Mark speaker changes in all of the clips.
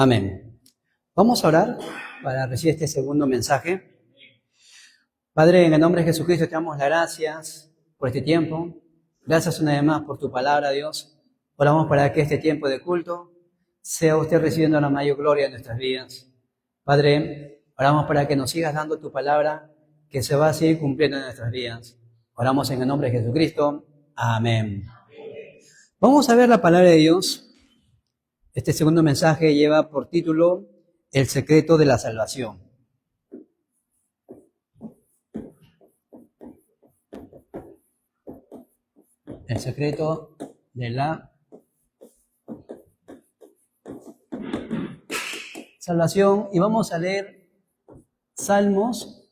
Speaker 1: Amén. Vamos a orar para recibir este segundo mensaje. Padre, en el nombre de Jesucristo te damos las gracias por este tiempo. Gracias una vez más por tu palabra, Dios. Oramos para que este tiempo de culto sea usted recibiendo la mayor gloria en nuestras vidas. Padre, oramos para que nos sigas dando tu palabra que se va a seguir cumpliendo en nuestras vidas. Oramos en el nombre de Jesucristo. Amén. Vamos a ver la palabra de Dios. Este segundo mensaje lleva por título El secreto de la salvación. El secreto de la salvación. Y vamos a leer Salmos,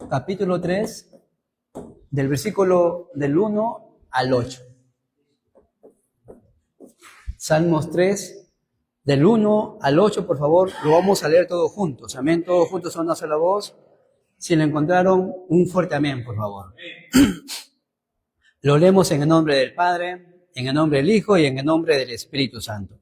Speaker 1: capítulo 3, del versículo del 1 al 8. Salmos 3, del 1 al 8, por favor, lo vamos a leer todos juntos. Amén, todos juntos a una sola voz. Si lo encontraron, un fuerte amén, por favor. Lo leemos en el nombre del Padre, en el nombre del Hijo y en el nombre del Espíritu Santo.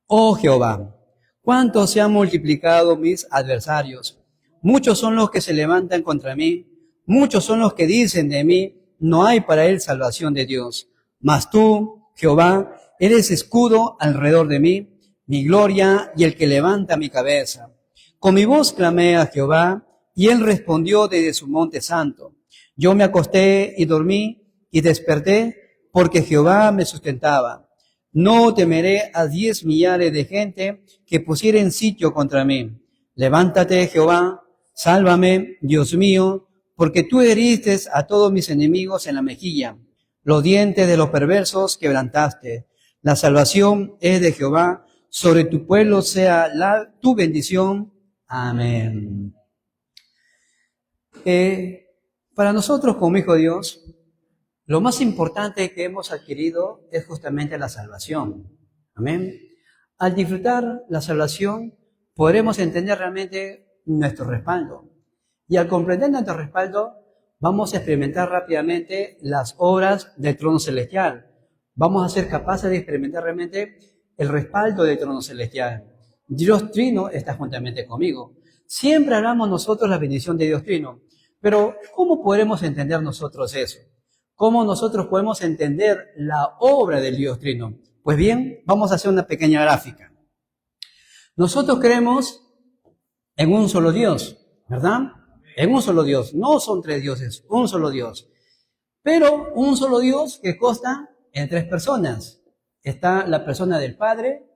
Speaker 1: Oh Jehová, cuánto se han multiplicado mis adversarios. Muchos son los que se levantan contra mí. Muchos son los que dicen de mí, no hay para él salvación de Dios. Mas tú, Jehová, eres escudo alrededor de mí, mi gloria y el que levanta mi cabeza. Con mi voz clamé a Jehová, y él respondió desde su monte santo. Yo me acosté y dormí, y desperté, porque Jehová me sustentaba. No temeré a 10 millares de gente que pusieren sitio contra mí. Levántate, Jehová, sálvame, Dios mío, porque tú heriste a todos mis enemigos en la mejilla. Los dientes de los perversos quebrantaste. La salvación es de Jehová, sobre tu pueblo sea tu bendición. Amén. Para nosotros como hijo de Dios, lo más importante que hemos adquirido es justamente la salvación. Amén. Al disfrutar la salvación, podremos entender realmente nuestro respaldo. Y al comprender nuestro respaldo, vamos a experimentar rápidamente las obras del trono celestial. Vamos a ser capaces de experimentar realmente el respaldo del trono celestial. Dios Trino está juntamente conmigo. Siempre hablamos nosotros la bendición de Dios Trino. Pero, ¿cómo podremos entender nosotros eso? ¿Cómo nosotros podemos entender la obra del Dios Trino? Pues bien, vamos a hacer una pequeña gráfica. Nosotros creemos en un solo Dios, ¿verdad? En un solo Dios. No son 3 dioses, un solo Dios. Pero un solo Dios que consta en 3 personas. Está la persona del Padre,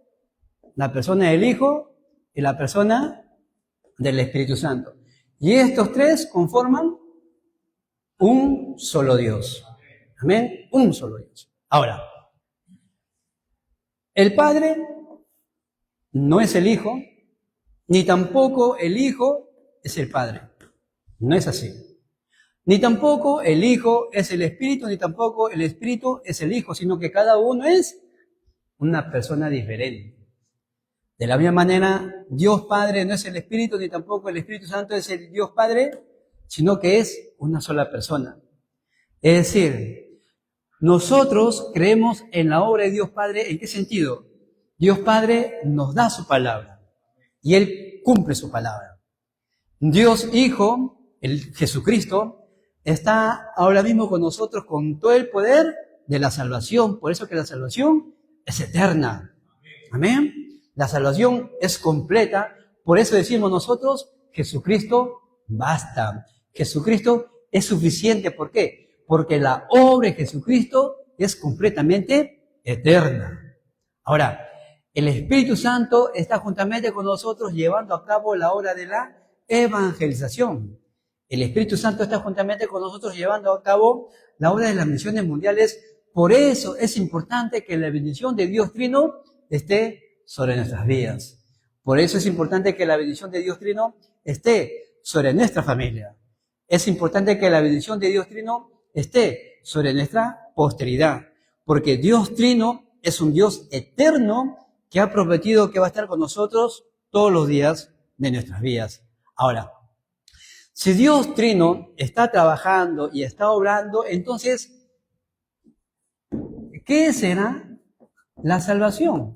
Speaker 1: la persona del Hijo y la persona del Espíritu Santo. Y estos 3 conforman un solo Dios. Amén. Un solo Dios. Ahora, el Padre no es el Hijo, ni tampoco el Hijo es el Padre. No es así. Ni tampoco el Hijo es el Espíritu, ni tampoco el Espíritu es el Hijo, sino que cada uno es una persona diferente. De la misma manera, Dios Padre no es el Espíritu, ni tampoco el Espíritu Santo es el Dios Padre, sino que es una sola persona. Es decir, nosotros creemos en la obra de Dios Padre. ¿En qué sentido? Dios Padre nos da su palabra y Él cumple su palabra. Dios Hijo, el Jesucristo, está ahora mismo con nosotros con todo el poder de la salvación. Por eso que la salvación es eterna. Amén. La salvación es completa. Por eso decimos nosotros, Jesucristo basta. Jesucristo es suficiente. ¿Por qué? Porque la obra de Jesucristo es completamente eterna. Ahora, el Espíritu Santo está juntamente con nosotros llevando a cabo la obra de la evangelización. El Espíritu Santo está juntamente con nosotros llevando a cabo la obra de las misiones mundiales. Por eso es importante que la bendición de Dios Trino esté sobre nuestras vidas. Por eso es importante que la bendición de Dios Trino esté sobre nuestra familia. Es importante que la bendición de Dios Trino esté sobre nuestra posteridad. Porque Dios Trino es un Dios eterno que ha prometido que va a estar con nosotros todos los días de nuestras vidas. Ahora, si Dios Trino está trabajando y está obrando, entonces, ¿qué será la salvación?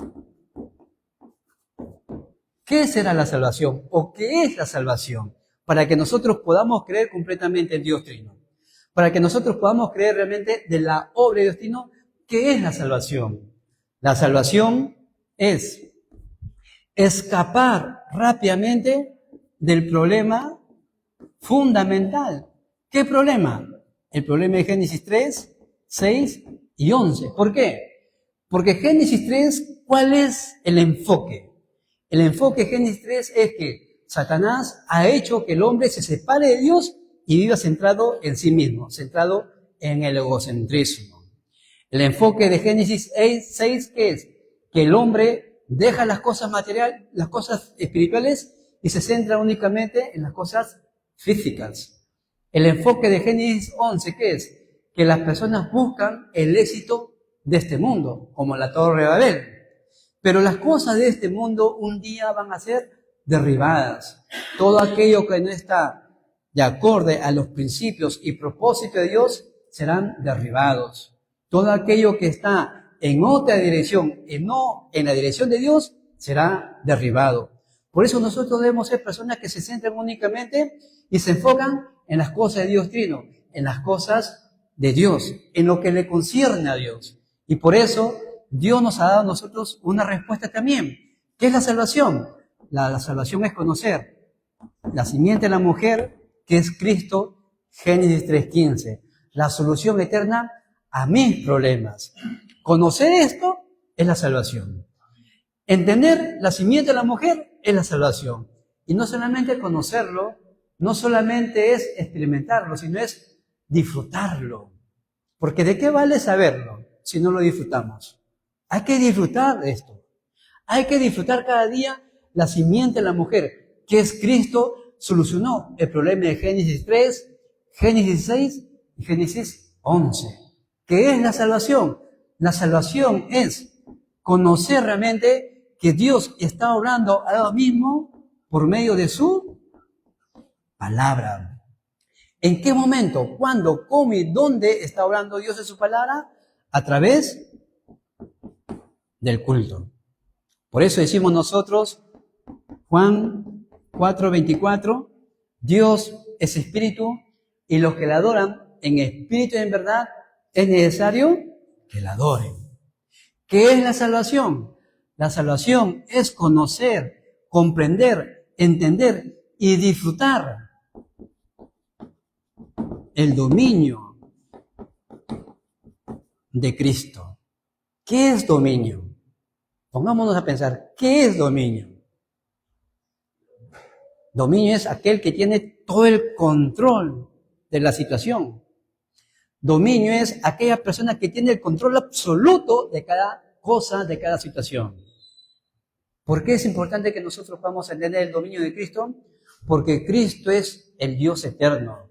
Speaker 1: ¿Qué será la salvación? ¿O qué es la salvación? Para que nosotros podamos creer completamente en Dios Trino. Para que nosotros podamos creer realmente de la obra de Dios Trino, ¿qué es la salvación? La salvación es escapar rápidamente del problema fundamental. ¿Qué problema? El problema de Génesis 3, 6 y 11. ¿Por qué? Porque Génesis 3, ¿cuál es el enfoque? El enfoque de Génesis 3 es que Satanás ha hecho que el hombre se separe de Dios y viva centrado en sí mismo, centrado en el egocentrismo. El enfoque de Génesis 6, ¿qué es? Que el hombre deja las cosas materiales, las cosas espirituales y se centra únicamente en las cosas físicas. El enfoque de Génesis 11, ¿qué es? Que las personas buscan el éxito de este mundo, como la Torre de Babel. Pero las cosas de este mundo un día van a ser derribadas. Todo aquello que no está de acorde a los principios y propósitos de Dios serán derribados. Todo aquello que está en otra dirección y no en la dirección de Dios será derribado. Por eso nosotros debemos ser personas que se centran únicamente y se enfocan en las cosas de Dios Trino, en las cosas de Dios, en lo que le concierne a Dios. Y por eso Dios nos ha dado a nosotros una respuesta también. ¿Qué es la salvación? La salvación es conocer la simiente de la mujer, que es Cristo, Génesis 3:15. La solución eterna a mis problemas. Conocer esto es la salvación. Entender la simiente de la mujer es la salvación. Y no solamente conocerlo, no solamente es experimentarlo, sino es disfrutarlo. Porque ¿de qué vale saberlo si no lo disfrutamos? Hay que disfrutar de esto. Hay que disfrutar cada día la simiente de la mujer, que es Cristo, solucionó el problema de Génesis 3, Génesis 6 y Génesis 11. ¿Qué es la salvación? La salvación es conocer realmente que Dios está obrando ahora mismo por medio de su palabra. ¿En qué momento? ¿Cuándo? ¿Cómo y dónde está obrando Dios en su palabra? A través del culto. Por eso decimos nosotros, Juan 4:24, Dios es espíritu y los que le adoran en espíritu y en verdad es necesario que la adoren. ¿Qué es la salvación? La salvación es conocer, comprender, entender y disfrutar el dominio de Cristo. ¿Qué es dominio? Pongámonos a pensar, ¿qué es dominio? Dominio es aquel que tiene todo el control de la situación. Dominio es aquella persona que tiene el control absoluto de cada cosa, de cada situación. ¿Por qué es importante que nosotros podamos entender el dominio de Cristo? Porque Cristo es el Dios eterno.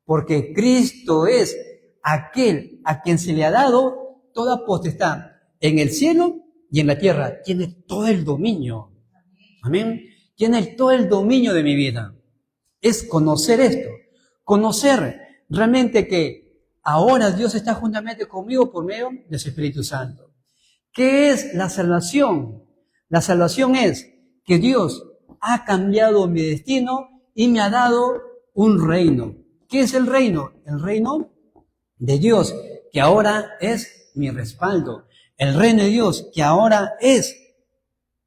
Speaker 1: Porque Cristo es aquel a quien se le ha dado toda potestad en el cielo y en la tierra. Tiene todo el dominio. Amén. Tiene todo el dominio de mi vida. Es conocer esto. Conocer realmente que ahora Dios está juntamente conmigo por medio de su Espíritu Santo. ¿Qué es la salvación? La salvación es que Dios ha cambiado mi destino y me ha dado un reino. ¿Qué es el reino? El reino de Dios, que ahora es mi respaldo. El reino de Dios, que ahora es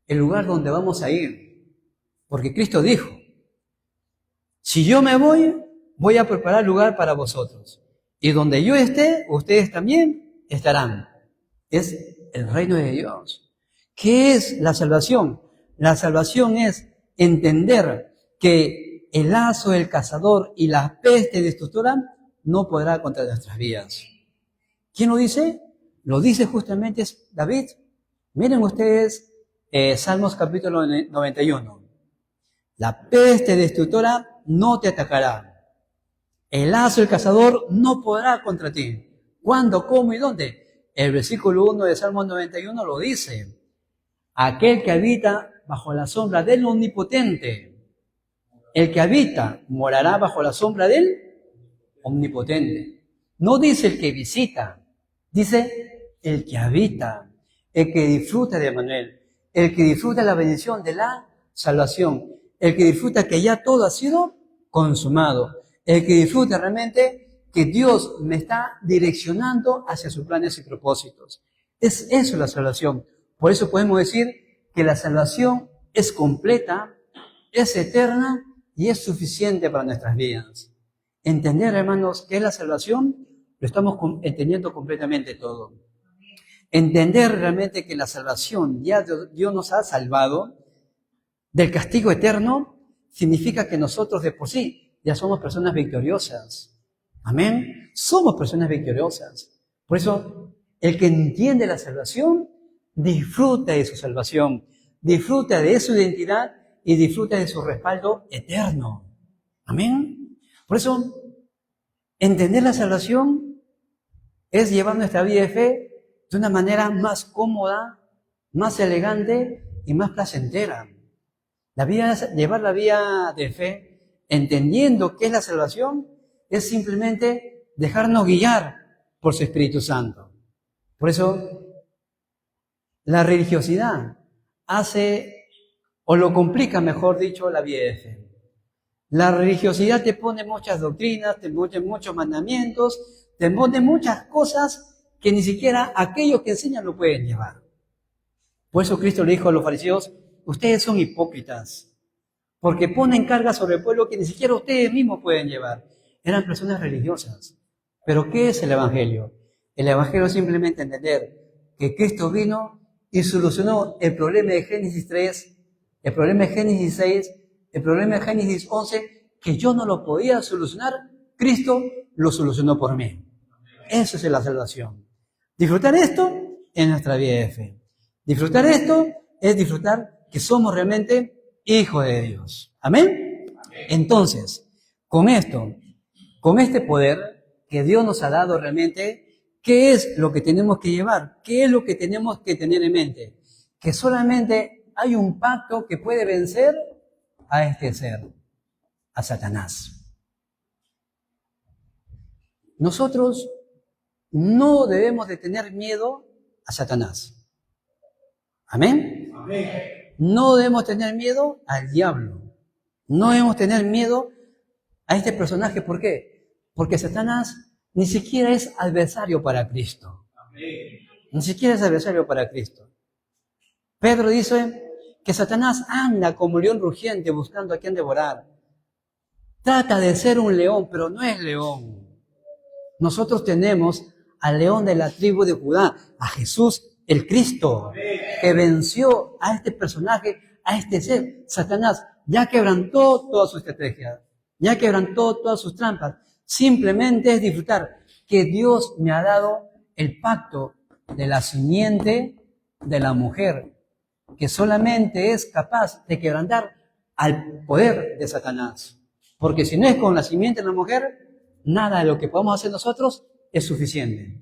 Speaker 1: el lugar donde vamos a ir. Porque Cristo dijo, si yo me voy, voy a preparar lugar para vosotros. Y donde yo esté, ustedes también estarán. Es el reino de Dios. ¿Qué es la salvación? La salvación es entender que el lazo del cazador y la peste destructora no podrá contra nuestras vidas. ¿Quién lo dice? Lo dice justamente David. Miren ustedes Salmos capítulo 91. La peste destructora no te atacará. El lazo del cazador no podrá contra ti. ¿Cuándo, cómo y dónde? El versículo 1 de Salmos 91 lo dice. Aquel que habita bajo la sombra del Omnipotente. El que habita morará bajo la sombra del Omnipotente. No dice el que visita, dice el que habita, el que disfruta de Manuel, el que disfruta la bendición de la salvación, el que disfruta que ya todo ha sido consumado, el que disfruta realmente que Dios me está direccionando hacia sus planes y propósitos. Es eso la salvación. Por eso podemos decir que la salvación es completa, es eterna y es suficiente para nuestras vidas. Entender, hermanos, qué es la salvación, lo estamos entendiendo completamente todo. Entender realmente que la salvación, ya Dios nos ha salvado del castigo eterno, significa que nosotros de por sí ya somos personas victoriosas. Amén. Somos personas victoriosas. Por eso, el que entiende la salvación, disfruta de su salvación, disfruta de su identidad y disfruta de su respaldo eterno. Amén. Por eso, entender la salvación es llevar nuestra vida de fe de una manera más cómoda, más elegante y más placentera. Llevar la vida de fe, entendiendo qué es la salvación, es simplemente dejarnos guiar por su Espíritu Santo. Por eso, la religiosidad hace, o lo complica, mejor dicho, la vida de fe. La religiosidad te pone muchas doctrinas, te pone muchos mandamientos, te pone muchas cosas que ni siquiera aquellos que enseñan lo pueden llevar. Por eso Cristo le dijo a los fariseos, ustedes son hipócritas, porque ponen carga sobre el pueblo que ni siquiera ustedes mismos pueden llevar. Eran personas religiosas. Pero ¿qué es el Evangelio? El Evangelio es simplemente entender que Cristo vino y solucionó el problema de Génesis 3, el problema de Génesis 6, el problema de Génesis 11, que yo no lo podía solucionar, Cristo lo solucionó por mí. Eso es la salvación. Disfrutar esto es nuestra vida de fe. Disfrutar esto es disfrutar que somos realmente hijos de Dios. ¿Amén? Entonces, con esto, con este poder que Dios nos ha dado realmente, ¿qué es lo que tenemos que llevar? ¿Qué es lo que tenemos que tener en mente? Que solamente hay un pacto que puede vencer a este ser, a Satanás. Nosotros no debemos de tener miedo a Satanás. ¿Amén? Amén. No debemos tener miedo al diablo. No debemos tener miedo a este personaje. ¿Por qué? Porque Satanás ni siquiera es adversario para Cristo. Amén. Ni siquiera es adversario para Cristo. Pedro dice que Satanás anda como león rugiente buscando a quien devorar. Trata de ser un león, pero no es león. Nosotros tenemos al león de la tribu de Judá, a Jesús el Cristo, que venció a este personaje, a este ser. Satanás ya quebrantó toda su estrategia, ya quebrantó todas sus trampas. Simplemente es disfrutar que Dios me ha dado el pacto de la simiente de la mujer, que solamente es capaz de quebrantar al poder de Satanás. Porque si no es con la simiente de la mujer, nada de lo que podamos hacer nosotros es suficiente.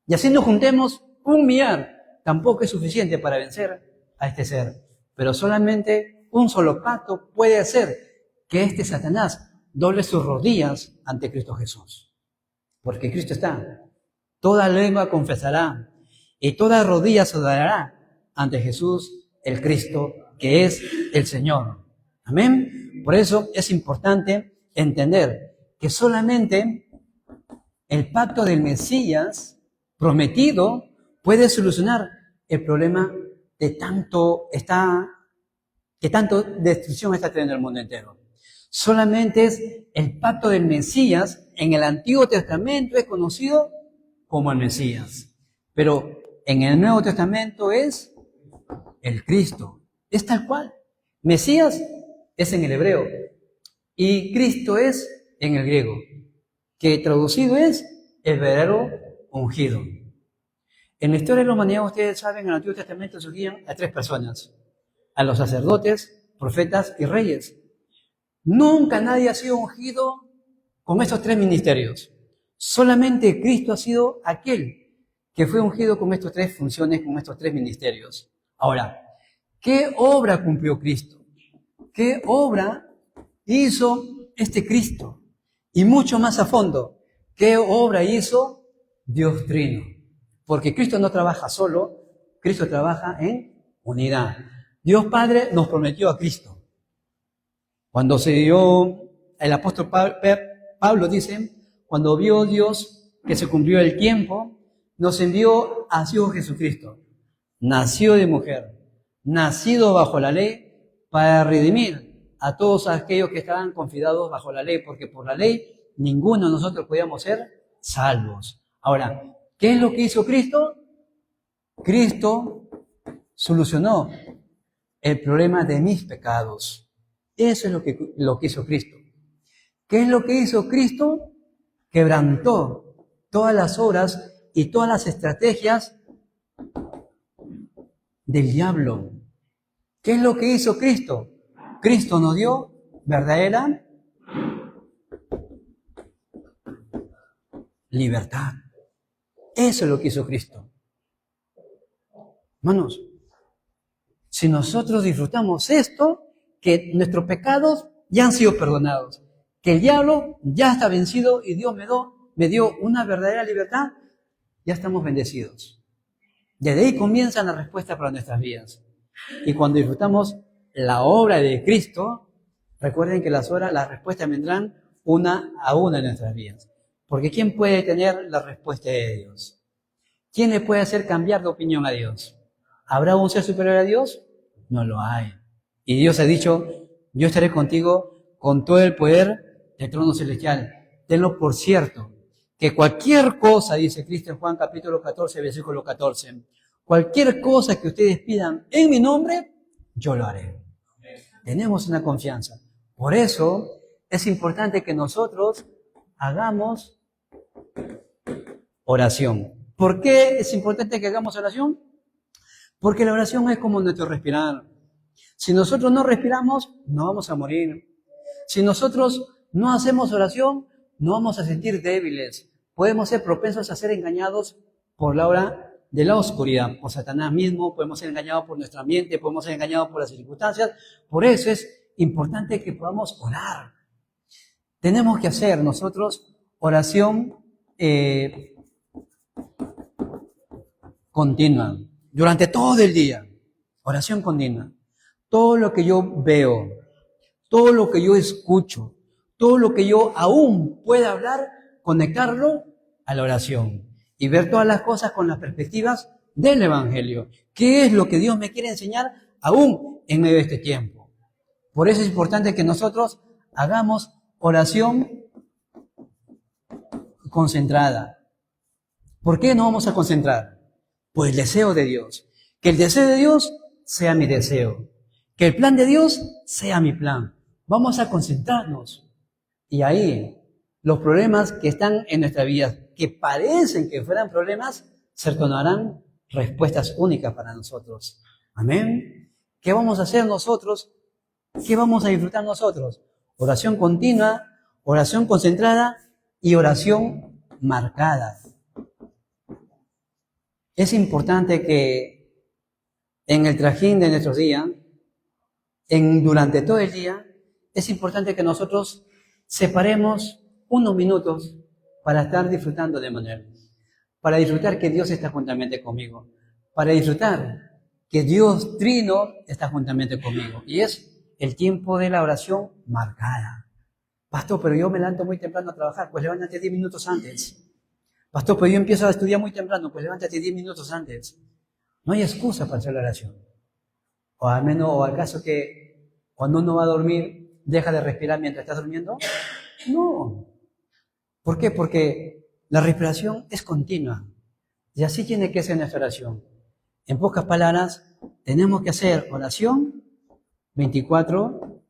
Speaker 1: Y así nos juntemos 1 millar, tampoco es suficiente para vencer a este ser. Pero solamente un solo pacto puede hacer que este Satanás doble sus rodillas ante Cristo Jesús. Porque Cristo está. Toda lengua confesará y toda rodilla se doblará ante Jesús el Cristo, que es el Señor. Amén. Por eso es importante entender que solamente el pacto del Mesías prometido puede solucionar el problema que tanto destrucción está teniendo el mundo entero. Solamente es el pacto del Mesías. En el Antiguo Testamento es conocido como el Mesías, pero en el Nuevo Testamento es el Cristo. Es tal cual. Mesías es en el hebreo y Cristo es en el griego, que traducido es el verdadero ungido. En la historia de la humanidad, ustedes saben, en el Antiguo Testamento se ungían a 3 personas: a los sacerdotes, profetas y reyes. Nunca nadie ha sido ungido con estos 3 ministerios. Solamente Cristo ha sido aquel que fue ungido con estas 3 funciones, con estos 3 ministerios. Ahora, ¿qué obra cumplió Cristo? ¿Qué obra hizo este Cristo? Y mucho más a fondo, ¿qué obra hizo Dios Trino? Porque Cristo no trabaja solo, Cristo trabaja en unidad. Dios Padre nos prometió a Cristo. Cuando se dio, el apóstol Pablo dice, cuando vio Dios que se cumplió el tiempo, nos envió a su Hijo Jesucristo, nacido de mujer, nacido bajo la ley, para redimir a todos aquellos que estaban confidados bajo la ley, porque por la ley ninguno de nosotros podíamos ser salvos. Ahora, ¿qué es lo que hizo Cristo? Cristo solucionó el problema de mis pecados. Eso es lo que hizo Cristo. ¿Qué es lo que hizo Cristo? Quebrantó todas las obras y todas las estrategias del diablo. ¿Qué es lo que hizo Cristo? Cristo nos dio verdadera libertad. Eso es lo que hizo Cristo. Hermanos, si nosotros disfrutamos esto, que nuestros pecados ya han sido perdonados, que el diablo ya está vencido y Dios me dio una verdadera libertad, ya estamos bendecidos. Desde ahí comienza la respuesta para nuestras vidas. Y cuando disfrutamos la obra de Cristo, recuerden que las respuestas vendrán una a una en nuestras vidas. Porque ¿quién puede tener la respuesta de Dios? ¿Quién le puede hacer cambiar de opinión a Dios? ¿Habrá un ser superior a Dios? No lo hay. Y Dios ha dicho, yo estaré contigo con todo el poder del trono celestial. Tenlo por cierto, que cualquier cosa, dice Cristo en Juan capítulo 14, versículo 14, cualquier cosa que ustedes pidan en mi nombre, yo lo haré. Tenemos una confianza. Por eso es importante que nosotros hagamos oración. ¿Por qué es importante que hagamos oración? Porque la oración es como nuestro respirar. Si nosotros no respiramos, no vamos a morir. Si nosotros no hacemos oración, no vamos a sentir débiles. Podemos ser propensos a ser engañados por la hora de la oscuridad, por Satanás mismo, podemos ser engañados por nuestro ambiente, podemos ser engañados por las circunstancias. Por eso es importante que podamos orar. Tenemos que hacer nosotros oración continua, durante todo el día. Oración continua. Todo lo que yo veo, todo lo que yo escucho, todo lo que yo aún pueda hablar, conectarlo a la oración y ver todas las cosas con las perspectivas del Evangelio. ¿Qué es lo que Dios me quiere enseñar aún en medio de este tiempo? Por eso es importante que nosotros hagamos oración concentrada. ¿Por qué no vamos a concentrar? Pues el deseo de Dios. Que el deseo de Dios sea mi deseo. Que el plan de Dios sea mi plan. Vamos a concentrarnos. Y ahí los problemas que están en nuestra vida, que parecen que fueran problemas, se tornarán respuestas únicas para nosotros. Amén. ¿Qué vamos a hacer nosotros? ¿Qué vamos a disfrutar nosotros? Oración continua, oración concentrada y oración marcada. Es importante que en el trajín de nuestros días, durante todo el día, es importante que nosotros separemos unos minutos para estar disfrutando de Manuel, para disfrutar que Dios está juntamente conmigo, para disfrutar que Dios Trino está juntamente conmigo. Y es el tiempo de la oración marcada. Pastor, pero yo me levanto muy temprano a trabajar, pues levántate 10 minutos antes. Pastor, pero yo empiezo a estudiar muy temprano, pues levántate 10 minutos antes. No hay excusa para hacer la oración. O al menos, o al caso que cuando uno va a dormir, deja de respirar mientras estás durmiendo. No. ¿Por qué? Porque la respiración es continua. Y así tiene que ser nuestra oración. En pocas palabras, tenemos que hacer oración 24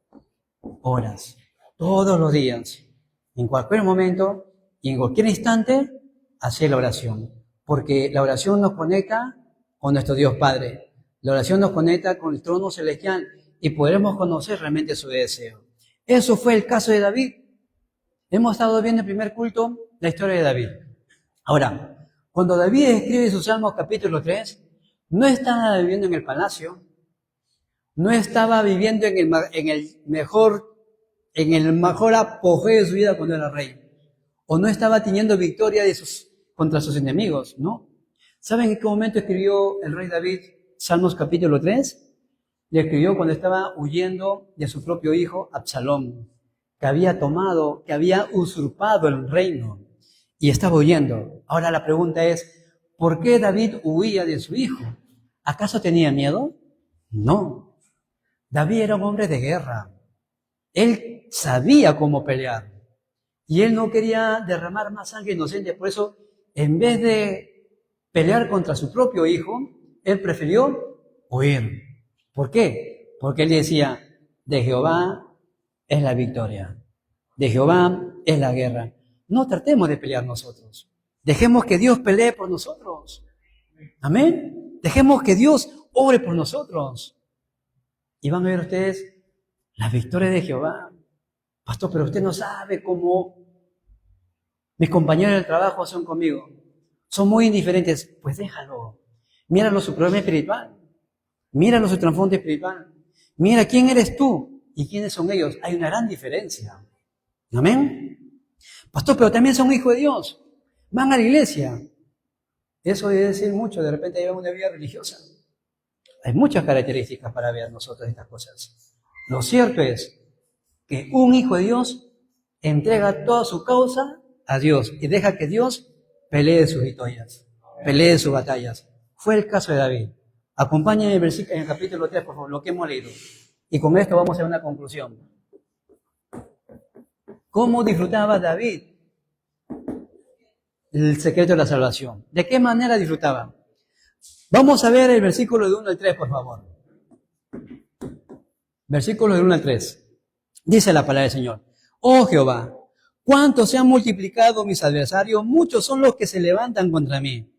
Speaker 1: horas. Todos los días. En cualquier momento y en cualquier instante, hacer la oración. Porque la oración nos conecta con nuestro Dios Padre. La oración nos conecta con el trono celestial y podremos conocer realmente su deseo. Eso fue el caso de David. Hemos estado viendo en el primer culto la historia de David. Ahora, cuando David escribe su Salmos capítulo 3, no estaba viviendo en el palacio, no estaba viviendo en el mejor apogeo de su vida cuando era rey, o no estaba teniendo victoria contra sus enemigos, ¿no? ¿Saben en qué momento escribió el rey David Salmos capítulo 3? le escribió cuando estaba huyendo de su propio hijo Absalón, que había tomado, que había usurpado el reino y estaba huyendo. Ahora la pregunta es, ¿por qué David huía de su hijo? ¿Acaso tenía miedo? No. David era un hombre de guerra. Él sabía cómo pelear y él no quería derramar más sangre inocente. Por eso, en vez de pelear contra su propio hijo, él prefirió huir. ¿Por qué? Porque él decía, de Jehová es la victoria, de Jehová es la guerra. No tratemos de pelear nosotros. Dejemos que Dios pelee por nosotros. Amén. Dejemos que Dios obre por nosotros. Y van a ver ustedes la victoria de Jehová. Pastor, pero usted no sabe cómo mis compañeros del trabajo son conmigo. Son muy indiferentes. Pues déjalo. Míralo su problema espiritual. Míralo su trasfondo espiritual. Mira quién eres tú y quiénes son ellos. Hay una gran diferencia. Amén. Pastor, pero también son hijos de Dios. Van a la iglesia. Eso debe decir mucho. De repente llevan una vida religiosa. Hay muchas características para ver nosotros estas cosas. Lo cierto es que un hijo de Dios entrega toda su causa a Dios y deja que Dios pelee sus victorias, pelee sus batallas. Fue el caso de David. Acompáñenme en el capítulo 3, por favor, lo que hemos leído. Y con esto vamos a una conclusión. ¿Cómo disfrutaba David el secreto de la salvación? ¿De qué manera disfrutaba? Vamos a ver el versículo de 1 al 3, por favor. Versículo de 1 al 3. Dice la palabra del Señor. Oh Jehová, cuánto se han multiplicado mis adversarios, muchos son los que se levantan contra mí.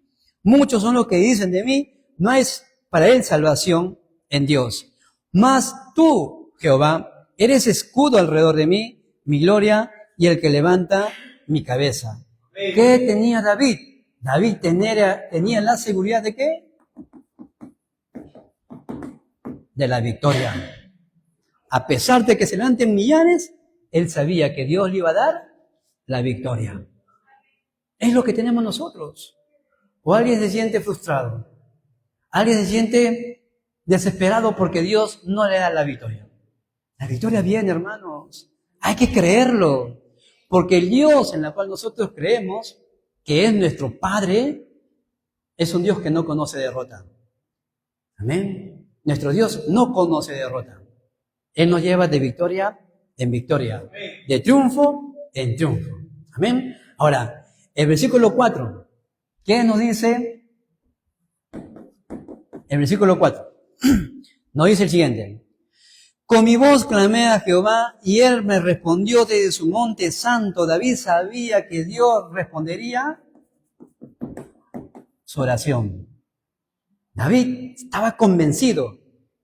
Speaker 1: Muchos son los que dicen de mí, no hay para él salvación en Dios. Mas tú, Jehová, eres escudo alrededor de mí, mi gloria y el que levanta mi cabeza. ¿Qué tenía David? David tenía la seguridad de ¿qué? De la victoria. A pesar de que se levanten millares, él sabía que Dios le iba a dar la victoria. Es lo que tenemos nosotros. O alguien se siente frustrado. Alguien se siente desesperado porque Dios no le da la victoria. La victoria viene, hermanos. Hay que creerlo. Porque el Dios en el cual nosotros creemos, que es nuestro Padre, es un Dios que no conoce derrota. Amén. Nuestro Dios no conoce derrota. Él nos lleva de victoria en victoria, de triunfo en triunfo. Amén. Ahora, el versículo 4, ¿qué nos dice? El versículo 4 nos dice el siguiente. Con mi voz clamé a Jehová y él me respondió desde su monte santo. David sabía que Dios respondería su oración. David estaba convencido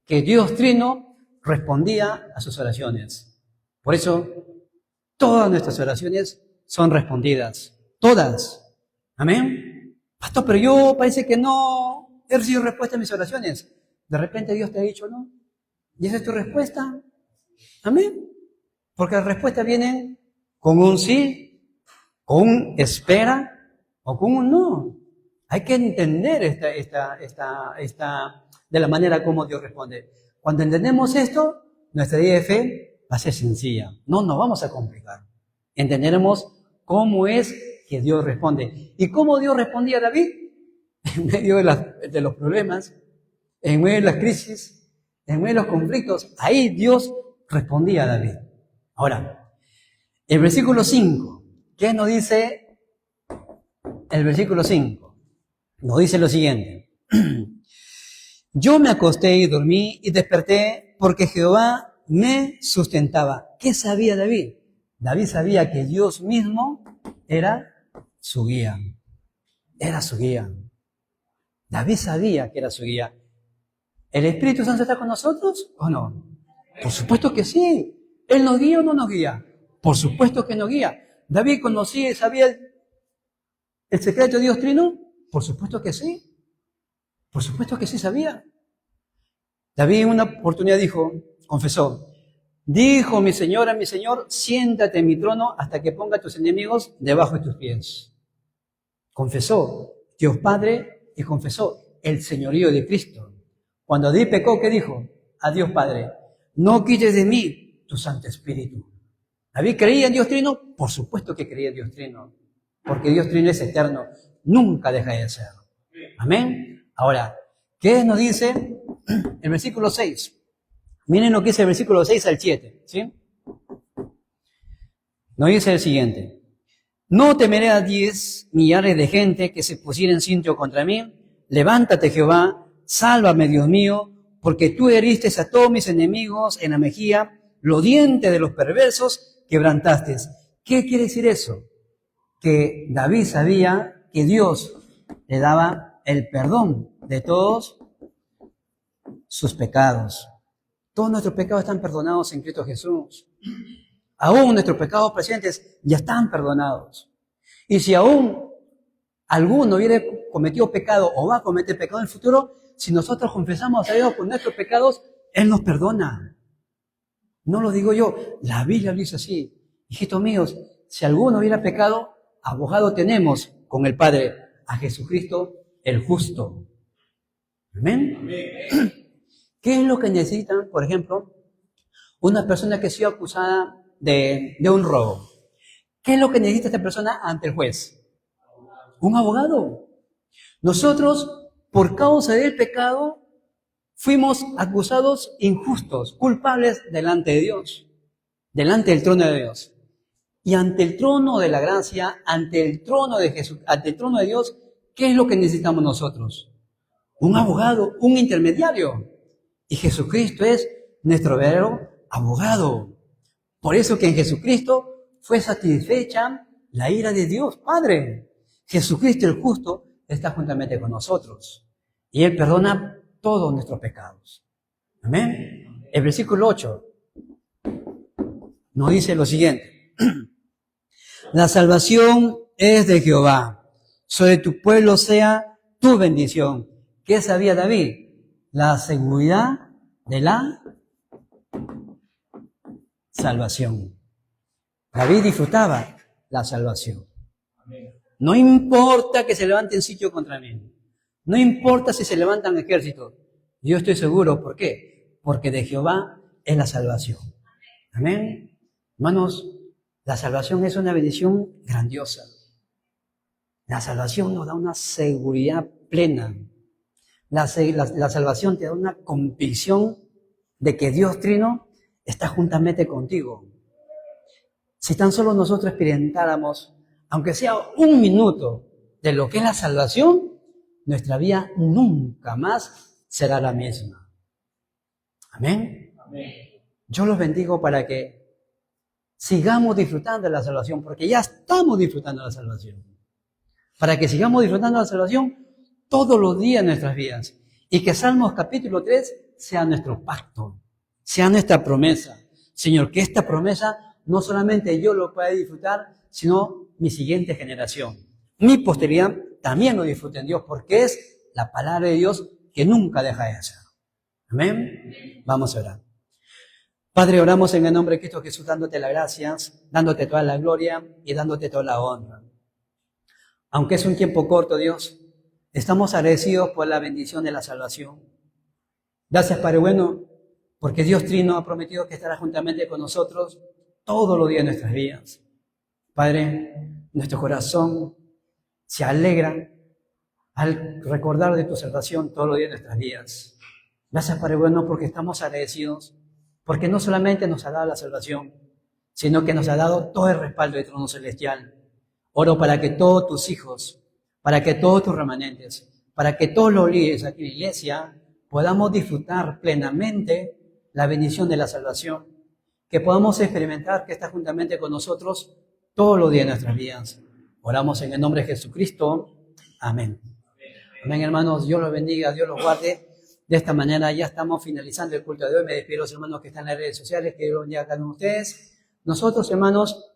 Speaker 1: que Dios Trino respondía a sus oraciones. Por eso, todas nuestras oraciones son respondidas. Todas. Amén. Pastor, pero yo parece que no he recibido respuesta a mis oraciones. De repente Dios te ha dicho no. ¿Y esa es tu respuesta? Amén. Porque las respuestas vienen con un sí, con un espera o con un no. Hay que entender de la manera como Dios responde. Cuando entendemos esto, nuestra vida de fe va a ser sencilla. No nos vamos a complicar. Entenderemos cómo es que Dios responde. ¿Y cómo Dios respondía a David? En medio de los problemas, en medio de las crisis, en medio de los conflictos. Ahí Dios respondía a David. Ahora, el versículo 5. ¿Qué nos dice el versículo 5? Nos dice lo siguiente. Yo me acosté y dormí y desperté porque Jehová me sustentaba. ¿Qué sabía David? David sabía que Dios mismo era su guía. Era su guía. David sabía que era su guía. ¿El Espíritu Santo está con nosotros o no? Por supuesto que sí. ¿Él nos guía o no nos guía? Por supuesto que nos guía. ¿David conocía y sabía el secreto de Dios Trino? Por supuesto que sí. Por supuesto que sí sabía. David en una oportunidad confesó, dijo mi Señor, siéntate en mi trono hasta que ponga a tus enemigos debajo de tus pies. Confesó Dios Padre y confesó el señorío de Cristo. Cuando David pecó, ¿qué dijo? a Dios Padre, no quites de mí tu Santo Espíritu. ¿David creía en Dios Trino? Por supuesto que creía en Dios Trino, porque Dios Trino es eterno, nunca deja de ser. Amén. Ahora, ¿qué nos dice el versículo 6? Miren lo que dice el versículo 6 al 7, ¿sí? Nos dice el siguiente: no temeré a 10 millares de gente que se pusieren cincho contra mí. Levántate, Jehová, sálvame, Dios mío, porque tú heriste a todos mis enemigos en la mejilla, los dientes de los perversos quebrantaste. ¿Qué quiere decir eso? Que David sabía que Dios le daba el perdón de todos sus pecados. Todos nuestros pecados están perdonados en Cristo Jesús. Aún nuestros pecados presentes ya están perdonados. Y si aún alguno hubiera cometido pecado o va a cometer pecado en el futuro, si nosotros confesamos a Dios por nuestros pecados, Él nos perdona. No lo digo yo, la Biblia lo dice así. Hijitos míos, si alguno hubiera pecado, abogado tenemos con el Padre, a Jesucristo el justo. ¿Amén? Amén. ¿Qué es lo que necesitan, por ejemplo, una persona que ha sido acusada de un robo? ¿Qué es lo que necesita esta persona ante el juez? Un abogado. Nosotros, por causa del pecado, fuimos acusados injustos, culpables delante de Dios, delante del trono de Dios. Y ante el trono de la gracia, ante el trono de Jesús, ante el trono de Dios, ¿qué es lo que necesitamos nosotros? Un abogado, un intermediario. Y Jesucristo es nuestro verdadero abogado. Por eso que en Jesucristo fue satisfecha la ira de Dios Padre. Jesucristo el justo está juntamente con nosotros. Y Él perdona todos nuestros pecados. Amén. El versículo 8 nos dice lo siguiente: la salvación es de Jehová, sobre tu pueblo sea tu bendición. ¿Qué sabía David? La seguridad de la salvación. David disfrutaba la salvación. No importa que se levanten sitio contra mí. No importa si se levantan ejércitos. Yo estoy seguro. ¿Por qué? Porque de Jehová es la salvación. Amén. Hermanos, la salvación es una bendición grandiosa. La salvación nos da una seguridad plena. La salvación te da una convicción de que Dios Trino está juntamente contigo. Si tan solo nosotros experimentáramos, aunque sea un minuto, de lo que es la salvación, nuestra vida nunca más será la misma. Amén. Amén. Yo los bendigo para que sigamos disfrutando de la salvación, porque ya estamos disfrutando de la salvación. Para que sigamos disfrutando de la salvación todos los días de nuestras vidas. Y que Salmos capítulo 3 sea nuestro pacto, sea nuestra promesa. Señor, que esta promesa no solamente yo lo pueda disfrutar, sino mi siguiente generación. Mi posteridad también lo disfrute en Dios, porque es la palabra de Dios que nunca deja de ser. Amén. Vamos a orar. Padre, oramos en el nombre de Cristo Jesús, dándote las gracias, dándote toda la gloria y dándote toda la honra. Aunque es un tiempo corto, Dios, estamos agradecidos por la bendición de la salvación. Gracias, Padre bueno, porque Dios Trino ha prometido que estará juntamente con nosotros todos los días de nuestras vidas. Padre, nuestro corazón se alegra al recordar de tu salvación todos los días de nuestras vidas. Gracias, Padre bueno, porque estamos agradecidos, porque no solamente nos ha dado la salvación, sino que nos ha dado todo el respaldo del trono celestial. Oro para que todos tus hijos, para que todos tus remanentes, para que todos los líderes aquí en la iglesia podamos disfrutar plenamente la bendición de la salvación, que podamos experimentar que está juntamente con nosotros todos los días de nuestras vidas. Oramos en el nombre de Jesucristo. Amén. Amén, hermanos. Dios los bendiga, Dios los guarde. De esta manera ya estamos finalizando el culto de hoy. Me despido a los hermanos que están en las redes sociales, que Dios los bendiga a cada uno de ustedes. Nosotros, hermanos,